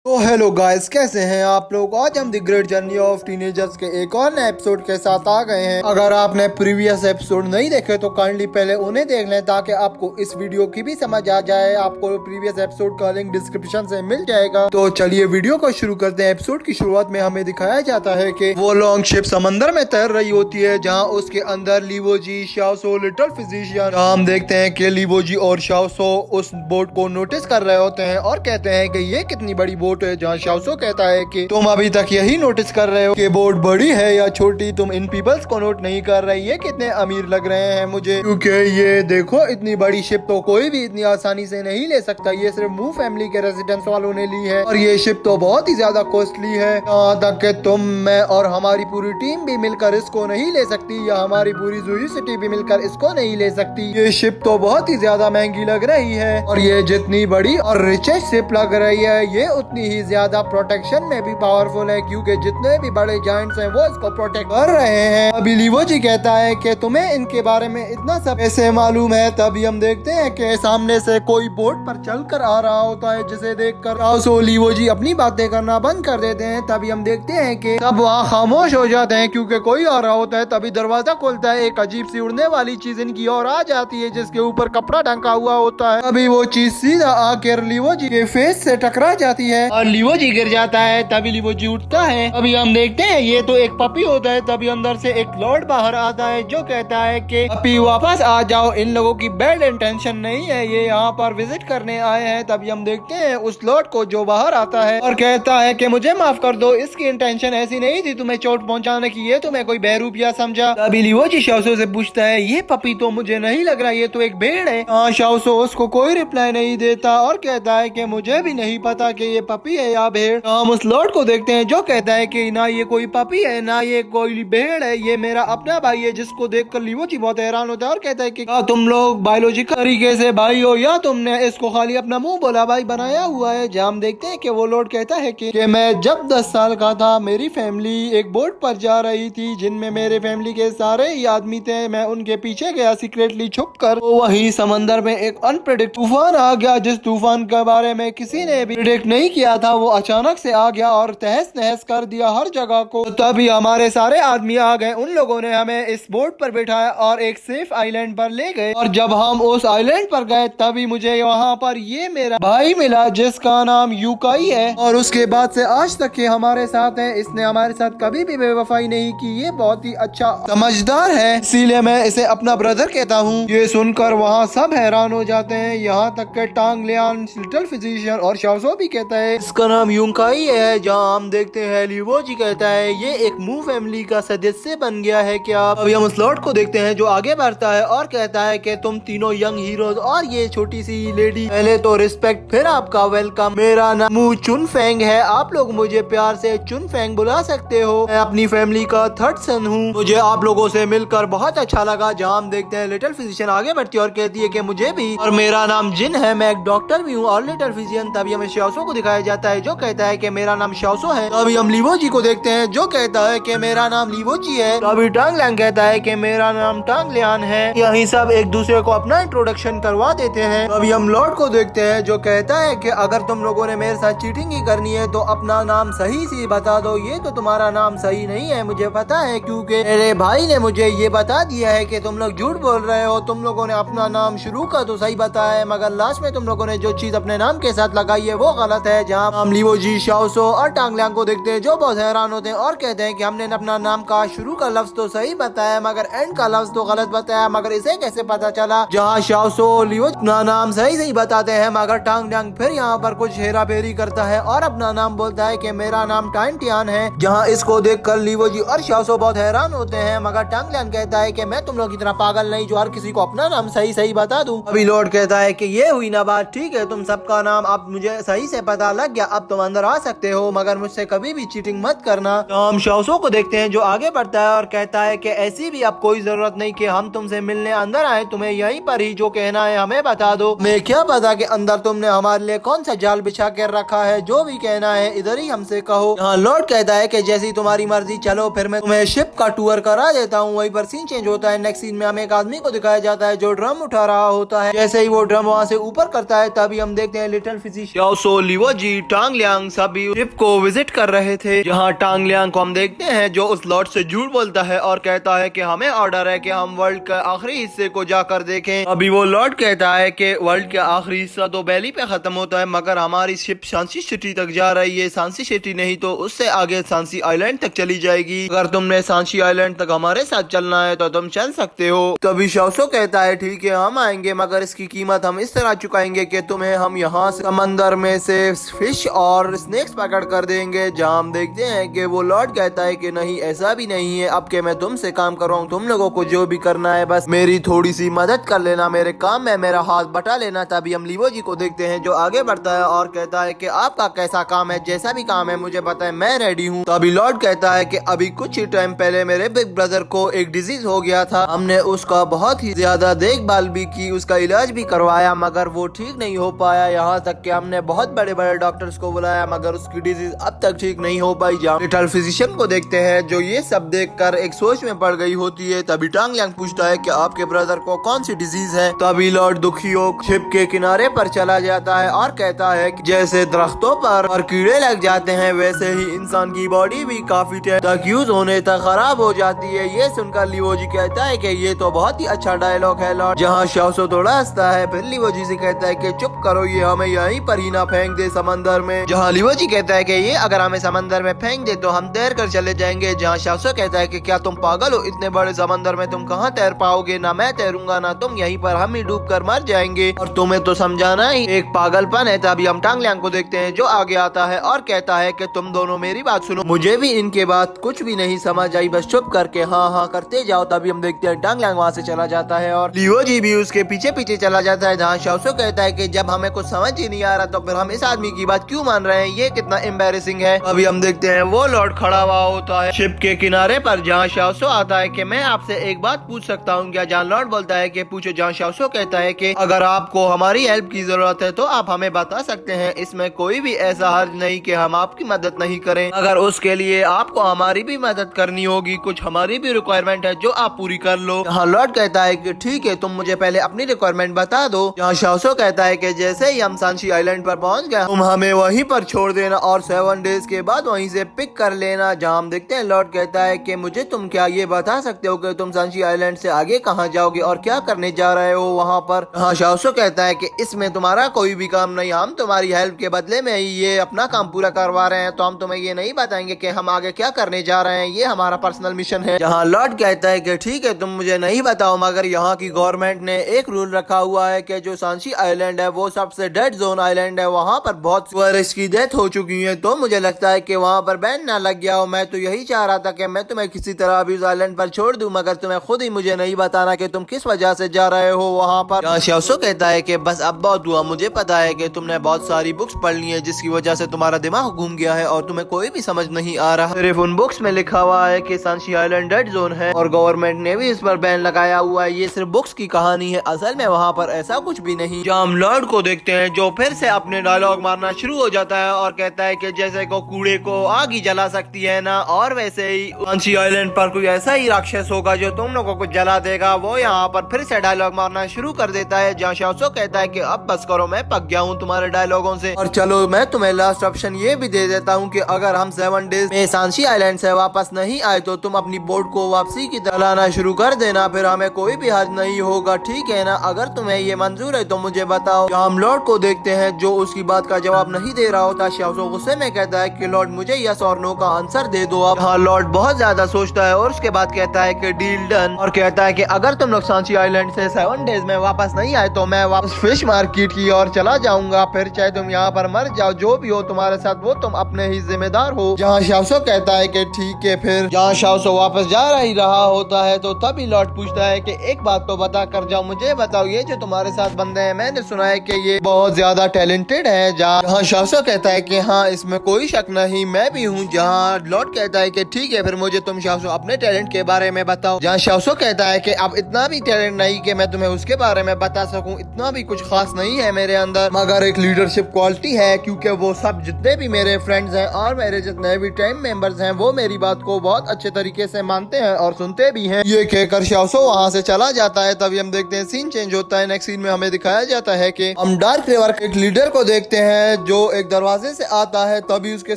तो hello guys, कैसे हैं आप लोग। आज हम the great journey of teenagers के एक और नए एपिसोड के साथ आ गए हैं। अगर आपने प्रीवियस एपिसोड नहीं देखे तो काइंडली पहले उन्हें देख लें ताकि आपको इस वीडियो की भी समझ आ जाए। आपको प्रीवियस एपिसोड का लिंक डिस्क्रिप्शन से मिल जाएगा। तो चलिए वीडियो को शुरू करते हैं। एपिसोड की शुरुआत में हमें दिखाया जाता है कि वो लॉन्ग शिप समंदर में तैर रही होती है, जहाँ उसके अंदर लीवोजी, शाओसो, लिटिल फिजिशियन। हम देखते हैं कि लीवोजी और शाओसो उस बोट को नोटिस कर रहे होते हैं और कहते हैं कि ये कितनी बड़ी बोट है। जहाँ शाओसो कहता है कि तुम अभी तक यही नोटिस कर रहे हो कि बोट बड़ी है या छोटी, तुम इन पीपल्स को नोट नहीं कर रहे। ये कितने अमीर लग रहे हैं मुझे, क्योंकि ये देखो इतनी बड़ी शिप तो कोई भी इतनी आसानी से नहीं ले सकता। ये सिर्फ मू फैमिली के रेजिडेंस वालों ने ली है और ये शिप तो बहुत ही ज्यादा कॉस्टली है। यहाँ तक कि तुम, मैं और हमारी पूरी टीम भी मिलकर इसको नहीं ले सकती, या हमारी पूरी जूही सिटी भी मिलकर इसको नहीं ले सकती। ये शिप तो बहुत ही ज्यादा महंगी लग रही है और ये जितनी बड़ी और रिचेस्ट शिप लग रही है, ये उतनी ही ज्यादा प्रोटेक्शन में भी पावरफुल है, क्योंकि जितने भी बड़े जायंट्स हैं वो इसको प्रोटेक्ट कर रहे हैं। अभी लीवोजी कहता है कि तुम्हें इनके बारे में इतना सब कैसे मालूम है। तभी हम देखते हैं कि सामने से कोई बोट पर चलकर आ रहा होता है, जिसे देखकर शाओसो, लीवोजी अपनी बातें करना बंद कर देते हैं। तभी हम देखते हैं कि सब वहाँ खामोश हो जाते हैं क्योंकि कोई आ रहा होता है। तभी दरवाजा खोलता है, एक अजीब सी उड़ने वाली चीज इनकी ओर आ जाती है, जिसके ऊपर कपड़ा ढका हुआ होता है। अभी वो चीज सीधा आकर लीवोजी के फेस से टकरा जाती है और लीवोजी गिर जाता है। तभी लीवोजी उठता है। अभी हम देखते हैं ये तो एक पपी होता है। तभी अंदर से एक लॉर्ड बाहर आता है जो कहता है कि पपी वापस आ जाओ, इन लोगों की बैड इंटेंशन नहीं है, ये यहाँ पर विजिट करने आए हैं। तभी हम देखते हैं उस लॉर्ड को जो बाहर आता है और कहता है कि मुझे माफ कर दो, इसकी इंटेंशन ऐसी नहीं थी तुम्हें चोट पहुँचाने की, ये तुम्हें कोई बहरूपिया समझा। तभी लीवोजी शाओसो से पूछता है, ये पपी तो मुझे नहीं लग रहा, ये तो एक भेड़ है। शाओसो उसको कोई रिप्लाई नहीं देता और कहता है कि मुझे भी नहीं पता कि ये पपी है या भेड़। हम उस लॉर्ड को देखते हैं जो कहता है कि ना ये कोई पपी है ना ये कोई भेड़ है, ये मेरा अपना भाई है। जिसको देखकर लीवोजी बहुत हैरान होता है और कहता है कि तुम लोग बायोलॉजिकल तरीके से भाई हो या तुमने इसको खाली अपना मुंह बोला भाई बनाया हुआ है। जहाँ हम देखते हैं कि वो लॉर्ड कहता है कि मैं जब 10 साल का था, मेरी फैमिली एक बोट पर जा रही थी जिनमें मेरे फैमिली के सारे ही आदमी थे। मैं उनके पीछे गया सीक्रेटली छुप कर। तो वही समंदर में एक अनप्रेडिक्ट तूफान आ गया, जिस तूफान के बारे में किसी ने भी प्रेडिक्ट नहीं किया था। वो अचानक से आ गया और तहस नहस कर दिया हर जगह को। तो तभी हमारे सारे आदमी आ गए, उन लोगों ने हमें इस बोट पर बिठाया और एक सेफ आइलैंड पर ले गए। और जब हम उस आइलैंड पर गए तभी मुझे वहाँ पर ये मेरा भाई मिला जिसका नाम यूकाई है, और उसके बाद से आज तक ये हमारे साथ है। इसने हमारे साथ कभी भी बेवफाई नहीं की, ये बहुत ही अच्छा समझदार है, इसीलिए मैं इसे अपना ब्रदर कहता हूँ। ये सुनकर वहाँ सब हैरान हो जाते हैं, यहाँ तक के टांग लियान, लिटिल फिजिशियन और शाओसो भी कहता है इसका नाम यूकाई है। जहाँ हम देखते हैं लीवोजी कहता है ये एक मू फैमिली का सदस्य बन गया है क्या। अभी हम उस लॉर्ड को देखते हैं जो आगे बढ़ता है और कहता है कि तुम तीनों यंग हीरोज और ये छोटी सी लेडी, पहले तो रिस्पेक्ट फिर आपका वेलकम। मेरा नाम मू चुनफेंग है, आप लोग मुझे प्यार से चुनफेंग बुला सकते हो। मैं अपनी फैमिली का थर्ड सन हूँ, मुझे आप लोगों से मिलकर बहुत अच्छा लगा। जहाँ हम देखते हैं लिटिल फिजिशियन आगे बढ़ती है और कहती है कि मुझे भी, और मेरा नाम जिन है, मैं एक डॉक्टर भी हूँ और लिटिल फिजिशियन। तभी हमें शाओसो को दिखाया जाता है जो कहता है कि मेरा नाम शाओसो है। अभी हम लीवोजी को देखते हैं जो कहता है कि मेरा नाम लीवोजी है। अभी टांग लियान कहता है कि मेरा नाम टांग लियान है। यही सब एक दूसरे को अपना इंट्रोडक्शन करवा देते हैं। अभी हम लॉर्ड को देखते हैं जो कहता है कि अगर तुम लोगों ने मेरे साथ चीटिंग ही करनी है तो अपना नाम सही से बता दो। ये तो तुम्हारा नाम सही नहीं है, मुझे पता है, क्योंकि मेरे भाई ने मुझे ये बता दिया है कि तुम लोग झूठ बोल रहे हो। तुम लोगों ने अपना नाम शुरू का तो सही बताया है, मगर लास्ट में तुम लोगों ने जो चीज अपने नाम के साथ लगाई है वो गलत है। जहाँ हम लीवोजी, शाओसो और टांग लियान को देखते हैं जो बहुत हैरान होते हैं और कहते हैं कि हमने अपना नाम का शुरू का लफ्ज तो सही बताया मगर एंड का लफ्ज तो गलत बताया, मगर इसे कैसे पता चला। जहाँ शाओसो, लीवोजी अपना नाम सही सही बताते हैं मगर टांग लियान फिर यहाँ पर कुछ हेरा फेरी करता है और अपना नाम बोलता है कि मेरा नाम टाइनटियान है। जहाँ इसको देखकर लीवोजी और शाओसो बहुत हैरान होते हैं, मगर टांग लियान कहता है कि मैं तुम लोग की तरह पागल नहीं जो हर किसी को अपना नाम सही सही बता दूं। अभी लॉर्ड कहता है कि ये हुई ना बात, ठीक है तुम सबका नाम अब मुझे सही से पता लग गया, अब तुम अंदर आ सकते हो, मगर मुझसे कभी भी चीटिंग मत करना। तो हम शाओसो को देखते हैं जो आगे बढ़ता है और कहता है कि ऐसी भी अब कोई जरूरत नहीं कि हम तुमसे मिलने अंदर आए, तुम्हें यहीं पर ही जो कहना है हमें बता दो। मैं क्या पता कि अंदर तुमने हमारे लिए कौन सा जाल बिछा कर रखा है, जो भी कहना है इधर ही हमसे कहो। हाँ, लॉर्ड कहता है कि जैसी तुम्हारी मर्जी, चलो फिर मैं तुम्हें शिप का टूर करा देता हूँ। वहीं पर सीन चेंज होता है। नेक्स्ट सीन में हमें एक आदमी को दिखाया जाता है जो ड्रम उठा रहा होता है। जैसे ही वो ड्रम वहाँ से ऊपर करता है तभी हम देखते हैं लिटिल फिजिशियन, शाओसो, लीवोजी, टांग लियांग सभी शिप को विजिट कर रहे थे, जहाँ टांग लियांग को हम देखते हैं जो उस लॉर्ड से झूठ बोलता है और कहता है कि हमें ऑर्डर है कि हम वर्ल्ड के आखिरी हिस्से को जाकर देखें। अभी वो लॉर्ड कहता है कि वर्ल्ड का आखिरी हिस्सा तो बैली पे खत्म होता है, मगर हमारी शिप सांसी सिटी तक जा रही है। सांसी सिटी नहीं तो उससे आगे सांसी आइलैंड तक चली जाएगी। अगर तुमने सांसी आइलैंड तक हमारे साथ चलना है तो तुम चल सकते हो। तभी शाओसो कहता है ठीक है हम आएंगे, मगर इसकी कीमत हम इस तरह चुकाएंगे कि तुम्हें हम यहाँ समंदर में से फिश और स्नेक्स पकड़ कर देंगे। जहाँ हम देखते हैं कि वो लॉर्ड कहता है कि नहीं ऐसा भी नहीं है, अब के मैं तुमसे काम कर रहा हूँ, तुम लोगों को जो भी करना है बस मेरी थोड़ी सी मदद कर लेना, मेरे काम में मेरा हाथ बटा लेना। तभी हम लीवो जी को देखते हैं जो आगे बढ़ता है और कहता है कि आपका कैसा काम है, जैसा भी काम है मुझे पता है, मैं रेडी हूँ। तभी लॉर्ड कहता है कि अभी कुछ ही टाइम पहले मेरे बिग ब्रदर को एक डिजीज हो गया था, हमने उसका बहुत ही ज्यादा देखभाल भी की, उसका इलाज भी करवाया, मगर वो ठीक नहीं हो पाया। यहाँ तक कि हमने बहुत बड़े बड़े डॉक्टर्स को बुलाया, मगर उसकी डिजीज अब तक ठीक नहीं हो पाई। जहाँ लिटिल फिजिशियन को देखते हैं जो ये सब देखकर एक सोच में पड़ गई होती है। तभी टांग लियांग पूछता है कि आपके ब्रदर को कौन सी डिजीज है। तभी लॉर्ड दुखी हो शिप के किनारे पर चला जाता है और कहता है कि जैसे दरख्तों पर और कीड़े लग जाते हैं वैसे ही इंसान की बॉडी भी काफी टाइम तक यूज होने तक खराब हो जाती है। ये सुनकर लीवो जी कहता है कि ये तो बहुत ही अच्छा डायलॉग है लॉर्ड। जहाँ शाओसो थोड़ा हंसता है, फिर लीवो जी से कहता है कि चुप करो, ये हमें यहीं पर ही ना फेंक दे समंदर में। जहाँ लीवो जी कहता है कि ये अगर हमें समंदर में फेंक दे तो हम तैर कर चले जाएंगे। जहाँ शाओसो कहता है कि क्या तुम पागल हो, इतने बड़े समंदर में तुम कहाँ तैर पाओगे, ना मैं तैरूंगा ना तुम, यहीं पर हम ही डूब कर मर जाएंगे और तुम्हें तो समझाना ही एक पागलपन है। तभी हम टांग लियांग को देखते हैं जो आगे आता है और कहता है कि तुम दोनों मेरी बात सुनो, मुझे भी इनके बात कुछ भी नहीं समझ आई, बस चुप करके हाँ हाँ करते जाओ। तभी हम देखते हैं टांग लियांग वहाँ से चला जाता है और लीवो जी भी उसके पीछे पीछे चला जाता है। जहाँ शाओसो कहता है कि जब हमें कुछ समझ ही नहीं आ रहा तो फिर हम इस आदमी की बात क्यों मान रहे हैं, ये कितना एम्बेरेसिंग है। अभी हम देखते हैं वो लॉर्ड खड़ा हुआ होता है शिप के किनारे पर। जहाँ शाओसो आता है कि मैं आपसे एक बात पूछ सकता हूँ क्या। जहाँ लॉर्ड बोलता है कि पूछो। जहाँ शाओसो कहता है कि अगर आपको हमारी हेल्प की जरूरत है तो आप हमें बता सकते हैं, इसमें कोई भी ऐसा हर्ज नहीं कि हम आपकी मदद नहीं करें, अगर उसके लिए आपको हमारी भी मदद करनी होगी, कुछ हमारी भी रिक्वायरमेंट है जो आप पूरी कर लो। यहाँ लॉर्ड कहता है कि ठीक है तुम मुझे पहले अपनी रिक्वायरमेंट बता दो। यहाँ शाओसो कहता है कि जैसे ही हम सांशी आइलैंड पर पहुंच गए तुम हमें वहीं पर छोड़ देना और 7 डेज के बाद वहीं से पिक कर लेना। जहाँ हम देखते हैं लॉर्ड कहता है कि मुझे तुम क्या ये बता सकते हो कि तुम सांशी आइलैंड से आगे कहाँ जाओगे और क्या करने जा रहे हो वहाँ पर। हाँ शाओसो कहता है कि इसमें तुम्हारा कोई भी काम नहीं, हम तुम्हारी हेल्प के बदले में ही ये अपना काम पूरा करवा रहे हैं, तो हम तुम्हें ये नहीं बताएंगे कि हम आगे क्या करने जा रहे हैं, ये हमारा पर्सनल मिशन है। जहाँ लॉर्ड कहता है कि ठीक है तुम मुझे नहीं बताओ, मगर यहाँ की गवर्नमेंट ने एक रूल रखा हुआ है कि जो सांशी आइलैंड है वो सबसे डेड जोन आइलैंड है, वहाँ पर बहुत टूरिस्ट की डेथ हो चुकी है, तो मुझे लगता है कि वहाँ पर बैन ना लग गया हो। मैं तो यही चाह रहा था कि मैं तुम्हें किसी तरह अभी उस आइलैंड पर छोड़ दूं, मगर तुम्हें खुद ही मुझे नहीं बताना कि तुम किस वजह से जा रहे हो वहाँ पर। शाओसो कहता है कि बस अब बहुत हुआ, मुझे पता है कि तुमने बहुत सारी बुक्स पढ़ ली है जिसकी वजह से तुम्हारा दिमाग घूम गया है और तुम्हें कोई भी समझ नहीं आ रहा। सिर्फ उन बुक्स में लिखा हुआ है कि सांशी आइलैंड डेड जोन है और गवर्नमेंट ने भी इस पर बैन लगाया हुआ है, ये सिर्फ बुक्स की कहानी है, असल में वहाँ पर ऐसा कुछ भी नहीं। जहाँ हम लॉर्ड को देखते हैं जो फिर से अपने डायलॉग मारना शुरू हो जाता है और कहता है कि जैसे को कूड़े को आग ही जला सकती है ना, और वैसे ही सांशी आइलैंड पर कोई ऐसा ही राक्षस होगा जो तुम लोगों को जला देगा। वो यहाँ पर फिर से डायलॉग मारना शुरू कर देता है। जहाँ शाओसो कहता है कि अब बस करो, मैं पक गया हूँ तुम्हारे डायलॉगों से, और चलो मैं तुम्हें लास्ट ऑप्शन ये भी दे देता हूँ कि अगर हम 7 डेज में सांशी आइलैंड से वापस नहीं आए तो तुम अपनी बोट को वापसी की तरह लाना शुरू कर देना, फिर हमें कोई भी हर्ज नहीं होगा, ठीक है ना। अगर तुम्हें ये मंजूर है तो मुझे बताओ। हम लॉर्ड को देखते हैं जो उसकी बात का जवाब नहीं दे रहा होता। शाओसो गुस्से में कहता है कि लॉर्ड मुझे यस और नो का आंसर दे दो अब। हाँ लॉर्ड बहुत ज्यादा सोचता है और उसके बाद कहता है कि डील डन, और कहता है कि अगर तुम लोग सांची आइलैंड से 7 डेज में वापस नहीं आए तो मैं वापस फिश मार्केट की ओर चला जाऊंगा, फिर चाहे तुम यहाँ पर मर जाओ, जो भी हो तुम्हारे साथ वो तुम अपने ही जिम्मेदार हो। जहाँ शाओसो कहता है कि ठीक है। फिर जहाँ शाओसो वापस जा ही रहा होता है तो तभी लॉर्ड पूछता है कि एक बात तो बता कर जाओ, मुझे बताओ ये जो तुम्हारे साथ बंदे हैं मैंने सुना है कि ये बहुत ज्यादा टैलेंटेड है। जहाँ शाओसो कहता है कि हाँ इसमें कोई शक नहीं, मैं भी हूँ। जहाँ लॉर्ड कहता है कि ठीक है फिर मुझे तुम शाओसो अपने टैलेंट के बारे में बताओ। जहाँ शाओसो कहता है कि अब इतना भी टैलेंट नहीं कि मैं तुम्हें उसके बारे में बता सकूं, इतना भी कुछ खास नहीं है मेरे अंदर, मगर एक लीडरशिप क्वालिटी है, क्योंकि वो सब जितने भी मेरे फ्रेंड्स हैं और मेरे जितने भी टीम मेंबर्स हैं वो मेरी बात को बहुत अच्छे तरीके से मानते हैं और सुनते भी हैं। ये कहकर शाओसो वहाँ से चला जाता है। तभी हम देखते हैं सीन चेंज होता है। नेक्स्ट सीन में हमें दिखाया जाता है कि हम डार्क रिवर के एक लीडर को देखते हैं जो वो एक दरवाजे से आता है, तभी उसके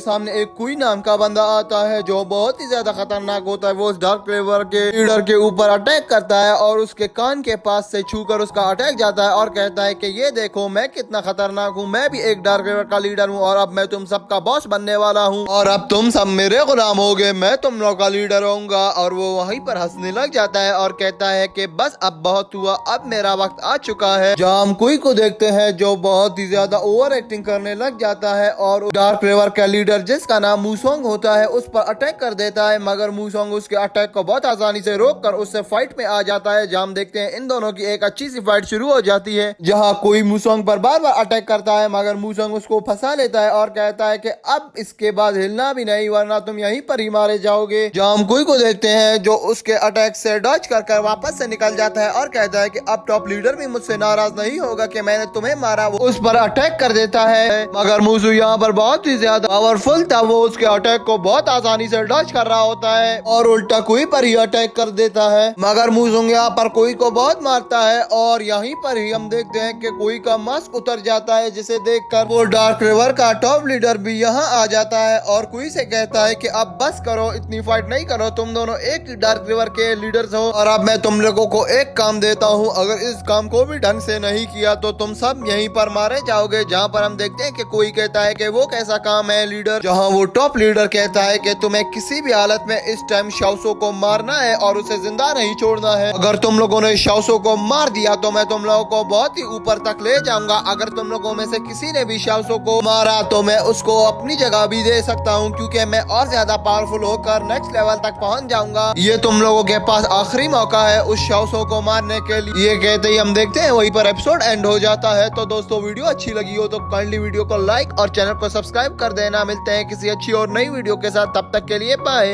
सामने एक कुई नाम का बंदा आता है जो बहुत ही ज्यादा खतरनाक होता है। वो उस डार्क क्लेवर के लीडर के ऊपर अटैक करता है और उसके कान के पास से छूकर उसका अटैक जाता है और कहता है कि ये देखो मैं कितना खतरनाक हूँ, मैं भी एक डार्क क्लेवर का लीडर हूँ और अब मैं तुम सबका बॉस बनने वाला हूँ और अब तुम सब मेरे गुलाम होगे, मैं तुम लोग का लीडर होऊंगा। और वो वहीं पर हंसने लग जाता है और कहता है कि बस अब बहुत हुआ, अब मेरा वक्त आ चुका है। जहाँ हम कुई को देखते हैं जो बहुत ही ज्यादा ओवर एक्टिंग करने लग जाता है और डार्क क्लेवर का लीडर जिसका नाम मूसोंग होता है उस पर अटैक कर देता है, मगर मूसोंग उसके अटैक को बहुत आसानी से रोक कर उससे फाइट में आ जाता है। जहाँ हम देखते हैं इन दोनों की एक अच्छी सी फाइट शुरू हो जाती है, जहाँ कोई मूसोंग पर बार बार अटैक करता है मगर मूसोंग उसको फंसा लेता है और कहता है कि अब इसके बाद हिलना भी नहीं वरना तुम यहीं पर ही मारे जाओगे। जहाँ हम कुई को देखते हैं जो उसके अटैक से डॉज कर वापस से निकल जाता है और कहता है कि अब टॉप लीडर भी मुझसे नाराज नहीं होगा कि मैंने तुम्हें मारा। वो उस पर अटैक कर देता है मगर मूसू यहाँ पर बहुत ही ज्यादा पावरफुल था, वो उसके अटैक को बहुत आसानी से डॉज कर रहा होता है और उल्टा कुई पर ही अटैक कर देता है। मगर मूसोंग यहाँ पर कुई को बहुत मारता है और यहीं पर ही हम देखते हैं कि कुई का मास्क उतर जाता है, जिसे देखकर वो डार्क क्लेवर का टॉप लीडर भी यहाँ आ जाता है और कुई से कहता है कि अब बस करो, इतनी फाइट नहीं करो, तुम दोनों एक ही डार्क क्लेवर के लीडर्स हो और अब मैं तुम लोगों को एक काम देता हूँ, अगर इस काम को भी ढंग से नहीं किया तो तुम सब यहीं पर मारे जाओगे। जहाँ पर हम देखते हैं कि कोई कहता है कि वो कैसा काम है लीडर, जहाँ वो टॉप लीडर कहता है कि तुम्हें किसी भी हालत में इस टाइम शाओसो को मारना है और उसे जिंदा नहीं छोड़ना है। अगर तुम लोगों ने शाओसो को मार दिया तो मैं तुम लोगों को बहुत ही ऊपर तक ले जाऊंगा, अगर तुम लोगों में से किसी ने भी शाओसो को मारा तो मैं उसको अपनी जगह भी दे सकता हूँ क्योंकि मैं और ज्यादा पावरफुल होकर नेक्स्ट लेवल तक पहुंच जाऊंगा। ये तुम लोगों के पास आखिरी मौका है उस शाओसो को मारने के लिए। ये कहते ही हम देखते हैं वहीं पर एपिसोड एंड हो जाता है। तो दोस्तों वीडियो अच्छी लगी हो तो काइंडली वीडियो को लाइक और चैनल को सब्सक्राइब कर देना। मिलते हैं किसी अच्छी और नई वीडियो के साथ, तब तक के लिए बाय।